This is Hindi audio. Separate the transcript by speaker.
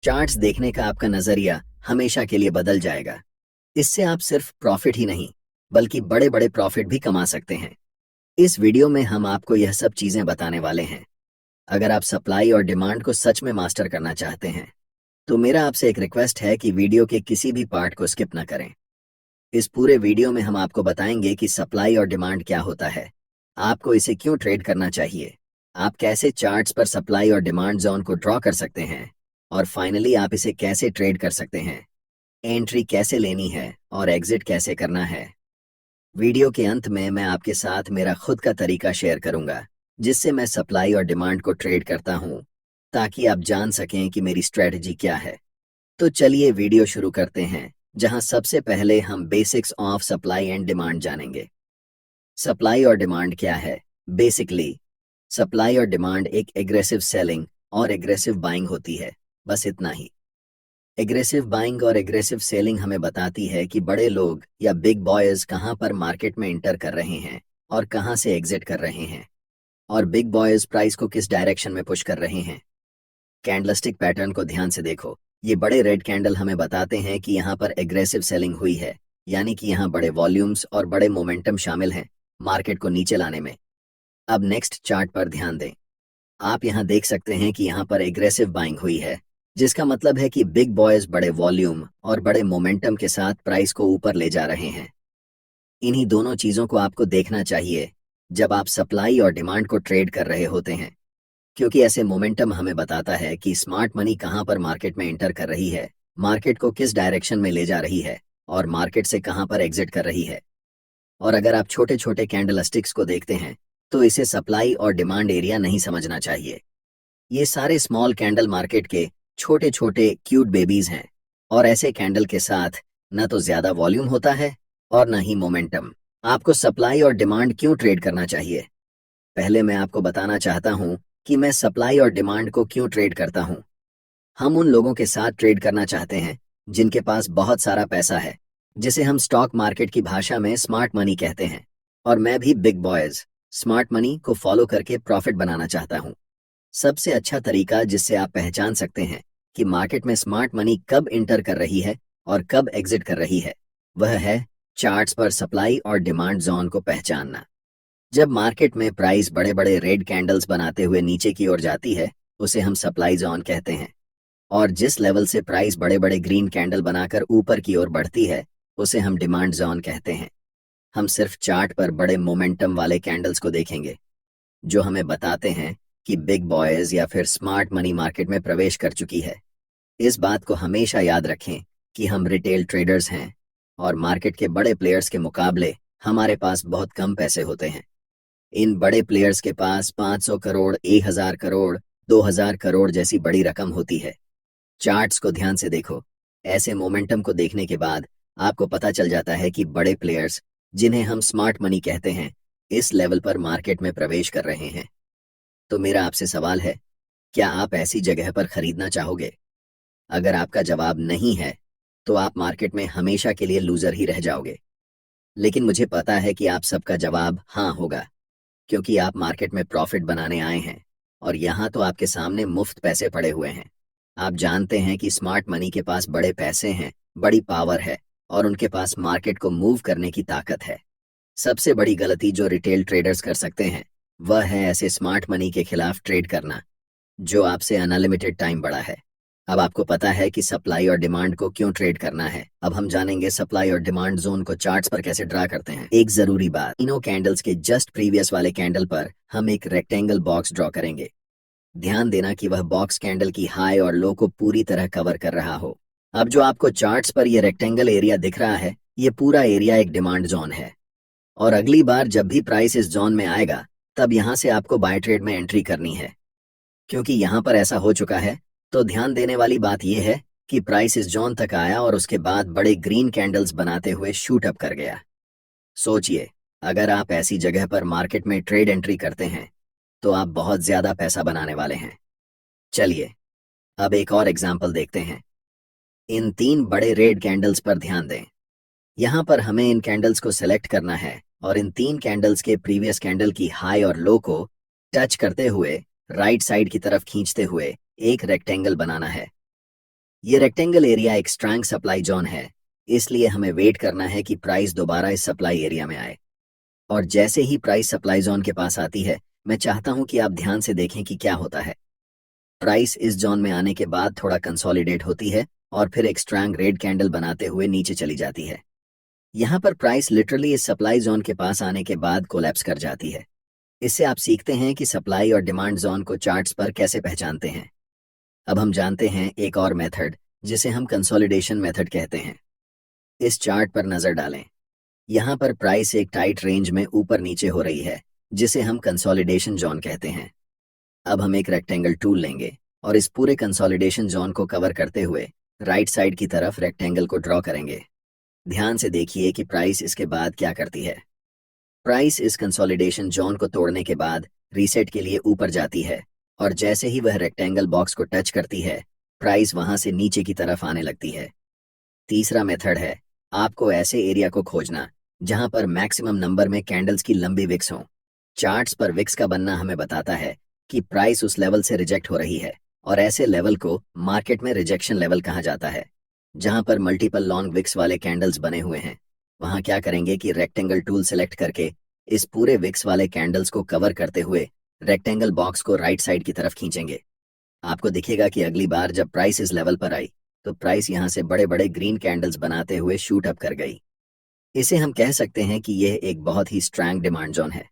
Speaker 1: चार्ट्स देखने का आपका नजरिया हमेशा के लिए बदल जाएगा। इससे आप सिर्फ प्रॉफिट ही नहीं, बल्कि बड़े बड़े प्रॉफिट भी कमा सकते हैं। इस वीडियो में हम आपको यह सब चीजें बताने वाले हैं। अगर आप सप्लाई और डिमांड को सच में मास्टर करना चाहते हैं, तो मेरा आपसे एक रिक्वेस्ट है कि वीडियो के किसी भी पार्ट को स्किप ना करें। इस पूरे वीडियो में हम आपको बताएंगे कि सप्लाई और डिमांड क्या होता है, आपको इसे क्यों ट्रेड करना चाहिए, आप कैसे चार्ट्स पर सप्लाई और डिमांड जोन को ड्रॉ कर सकते हैं, और फाइनली आप इसे कैसे ट्रेड कर सकते हैं, एंट्री कैसे लेनी है और एग्जिट कैसे करना है। वीडियो के अंत में मैं आपके साथ मेरा खुद का तरीका शेयर करूंगा, जिससे मैं सप्लाई और डिमांड को ट्रेड करता हूं, ताकि आप जान सकें कि मेरी स्ट्रेटजी क्या है। तो चलिए वीडियो शुरू करते हैं, जहां सबसे पहले हम basics of supply and demand जानेंगे। सप्लाई और डिमांड क्या है? बेसिकली सप्लाई और डिमांड एक एग्रेसिव सेलिंग और एग्रेसिव बाइंग होती है, बस इतना ही। एग्रेसिव बाइंग और एग्रेसिव सेलिंग हमें बताती है कि बड़े लोग या बिग बॉयज कहां पर मार्केट में इंटर कर रहे हैं और कहां से एग्जिट कर रहे हैं, और बिग बॉयज प्राइस को किस डायरेक्शन में पुश कर रहे हैं। कैंडलस्टिक पैटर्न को ध्यान से देखो। ये बड़े रेड कैंडल हमें बताते हैं कि यहाँ पर एग्रेसिव सेलिंग हुई है, यानी कि यहाँ बड़े वॉल्यूम्स और बड़े मोमेंटम शामिल हैं मार्केट को नीचे लाने में। अब नेक्स्ट चार्ट पर ध्यान दें। आप यहाँ देख सकते हैं कि यहाँ पर एग्रेसिव बाइंग हुई है, जिसका मतलब है कि बिग बॉयज बड़े वॉल्यूम और बड़े मोमेंटम के साथ प्राइस को ऊपर ले जा रहे हैं। इन्हीं दोनों चीजों को आपको देखना चाहिए जब आप सप्लाई और डिमांड को ट्रेड कर रहे होते हैं, क्योंकि ऐसे मोमेंटम हमें बताता है कि स्मार्ट मनी कहां पर मार्केट में एंटर कर रही है, मार्केट को किस डायरेक्शन में ले जा रही है, और मार्केट से कहां पर एग्जिट कर रही है। और अगर आप छोटे छोटे कैंडलस्टिक्स को देखते हैं, तो इसे सप्लाई और डिमांड एरिया नहीं समझना चाहिए। ये सारे स्मॉल कैंडल मार्केट के छोटे छोटे क्यूट बेबीज हैं, और ऐसे कैंडल के साथ न तो ज्यादा वॉल्यूम होता है और न ही मोमेंटम। आपको सप्लाई और डिमांड क्यों ट्रेड करना चाहिए? पहले मैं आपको बताना चाहता हूं कि मैं सप्लाई और डिमांड को क्यों ट्रेड करता हूं। हम उन लोगों के साथ ट्रेड करना चाहते हैं जिनके पास बहुत सारा पैसा है, जिसे हम स्टॉक मार्केट की भाषा में स्मार्ट मनी कहते हैं। और मैं भी बिग बॉयज स्मार्ट मनी को फॉलो करके प्रॉफिट बनाना चाहता हूं। सबसे अच्छा तरीका जिससे आप पहचान सकते हैं कि मार्केट में स्मार्ट मनी कब इंटर कर रही है और कब एग्जिट कर रही है, वह है चार्ट्स पर सप्लाई और डिमांड जोन को पहचानना। जब मार्केट में प्राइस बड़े बड़े रेड कैंडल्स बनाते हुए नीचे की ओर जाती है, उसे हम सप्लाई जोन कहते हैं। और जिस लेवल से प्राइस बड़े बड़े ग्रीन कैंडल बनाकर ऊपर की ओर बढ़ती है, उसे हम डिमांड जोन कहते हैं। हम सिर्फ चार्ट पर बड़े मोमेंटम वाले कैंडल्स को देखेंगे, जो हमें बताते हैं कि बिग बॉयज या फिर स्मार्ट मनी मार्केट में प्रवेश कर चुकी है। इस बात को हमेशा याद रखें कि हम रिटेल ट्रेडर्स हैं, और मार्केट के बड़े प्लेयर्स के मुकाबले हमारे पास बहुत कम पैसे होते हैं। इन बड़े प्लेयर्स के पास 500 करोड़, 1000 करोड़, 2000 करोड़ जैसी बड़ी रकम होती है। चार्ट्स को ध्यान से देखो। ऐसे मोमेंटम को देखने के बाद आपको पता चल जाता है कि बड़े प्लेयर्स, जिन्हें हम स्मार्ट मनी कहते हैं, इस लेवल पर मार्केट में प्रवेश कर रहे हैं। तो मेरा आपसे सवाल है, क्या आप ऐसी जगह पर खरीदना चाहोगे? अगर आपका जवाब नहीं है, तो आप मार्केट में हमेशा के लिए लूजर ही रह जाओगे। लेकिन मुझे पता है कि आप सबका जवाब हाँ होगा, क्योंकि आप मार्केट में प्रॉफिट बनाने आए हैं, और यहाँ तो आपके सामने मुफ्त पैसे पड़े हुए हैं। आप जानते हैं कि स्मार्ट मनी के पास बड़े पैसे हैं, बड़ी पावर है, और उनके पास मार्केट को मूव करने की ताकत है। सबसे बड़ी गलती जो रिटेल ट्रेडर्स कर सकते हैं, वह है ऐसे स्मार्ट मनी के खिलाफ ट्रेड करना, जो आपसे अनलिमिटेड टाइम बड़ा है। अब आपको पता है कि सप्लाई और डिमांड को क्यों ट्रेड करना है। अब हम जानेंगे सप्लाई और डिमांड जोन को चार्ट्स पर कैसे ड्रा करते हैं। एक जरूरी बात, तीनों कैंडल्स के जस्ट प्रीवियस वाले कैंडल पर हम एक रेक्टेंगल बॉक्स ड्रॉ करेंगे। ध्यान देना कि वह बॉक्स कैंडल की हाई और लो को पूरी तरह कवर कर रहा हो। अब जो आपको चार्ट्स पर यह रेक्टेंगल एरिया दिख रहा है, ये पूरा एरिया एक डिमांड जोन है। और अगली बार जब भी प्राइस इस जोन में आएगा, तब यहां से आपको बाय ट्रेड में एंट्री करनी है। क्योंकि यहां पर ऐसा हो चुका है, तो ध्यान देने वाली बात यह है कि प्राइस इस जोन तक आया और उसके बाद बड़े ग्रीन कैंडल्स बनाते हुए शूट अप कर गया। सोचिए, अगर आप ऐसी जगह पर मार्केट में ट्रेड एंट्री करते हैं, तो आप बहुत ज्यादा पैसा बनाने वाले हैं। चलिए अब एक और एग्जाम्पल देखते हैं। इन तीन बड़े रेड कैंडल्स पर ध्यान दें। यहाँ पर हमें इन कैंडल्स को सेलेक्ट करना है, और इन तीन कैंडल्स के प्रीवियस कैंडल की हाई और लो को टच करते हुए राइट साइड की तरफ खींचते हुए एक रेक्टेंगल बनाना है। ये रेक्टेंगल एरिया एक स्ट्रॉन्ग सप्लाई जोन है, इसलिए हमें वेट करना है कि प्राइस दोबारा इस सप्लाई एरिया में आए। और जैसे ही प्राइस सप्लाई जोन के पास आती है, मैं चाहता हूं कि आप ध्यान से देखें कि क्या होता है। प्राइस इस जोन में आने के बाद थोड़ा कंसोलिडेट होती है और फिर एक स्ट्रॉन्ग रेड कैंडल बनाते हुए नीचे चली जाती है। यहाँ पर प्राइस लिटरली इस सप्लाई जोन के पास आने के बाद कोलैप्स कर जाती है। इससे आप सीखते हैं कि सप्लाई और डिमांड जोन को चार्ट्स पर कैसे पहचानते हैं। अब हम जानते हैं एक और मेथड, जिसे हम कंसोलिडेशन मेथड कहते हैं। इस चार्ट पर नजर डालें। यहाँ पर प्राइस एक टाइट रेंज में ऊपर नीचे हो रही है, जिसे हम कंसोलिडेशन जोन कहते हैं। अब हम एक रेक्टेंगल टूल लेंगे और इस पूरे कंसोलिडेशन जोन को कवर करते हुए राइट साइड की तरफ रेक्टेंगल को ड्रॉ करेंगे। ध्यान से देखिए कि प्राइस इसके बाद क्या करती है। प्राइस इस कंसोलिडेशन जोन को तोड़ने के बाद रीसेट के लिए ऊपर जाती है और जैसे ही वह रेक्टेंगल बॉक्स को टच करती है, प्राइस वहां से नीचे की तरफ आने लगती है। तीसरा मेथड है आपको ऐसे एरिया को खोजना जहां पर मैक्सिमम नंबर में कैंडल्स की लंबी विक्स हों। चार्ट्स पर विक्स का बनना हमें बताता है कि प्राइस उस लेवल से रिजेक्ट हो रही है, और ऐसे लेवल को मार्केट में रिजेक्शन लेवल कहा जाता है। जहां पर मल्टीपल लॉन्ग विक्स वाले कैंडल्स बने हुए हैं, वहां क्या करेंगे कि रेक्टेंगल टूल सेलेक्ट करके इस पूरे विक्स वाले कैंडल्स को कवर करते हुए रेक्टेंगल बॉक्स को राइट साइड की तरफ खींचेंगे। आपको दिखेगा कि अगली बार जब प्राइस इस लेवल पर आई, तो प्राइस यहां से बड़े बड़े ग्रीन कैंडल्स बनाते हुए शूट अप कर गई। इसे हम कह सकते हैं कि यह एक बहुत ही स्ट्रॉन्ग डिमांड जोन है।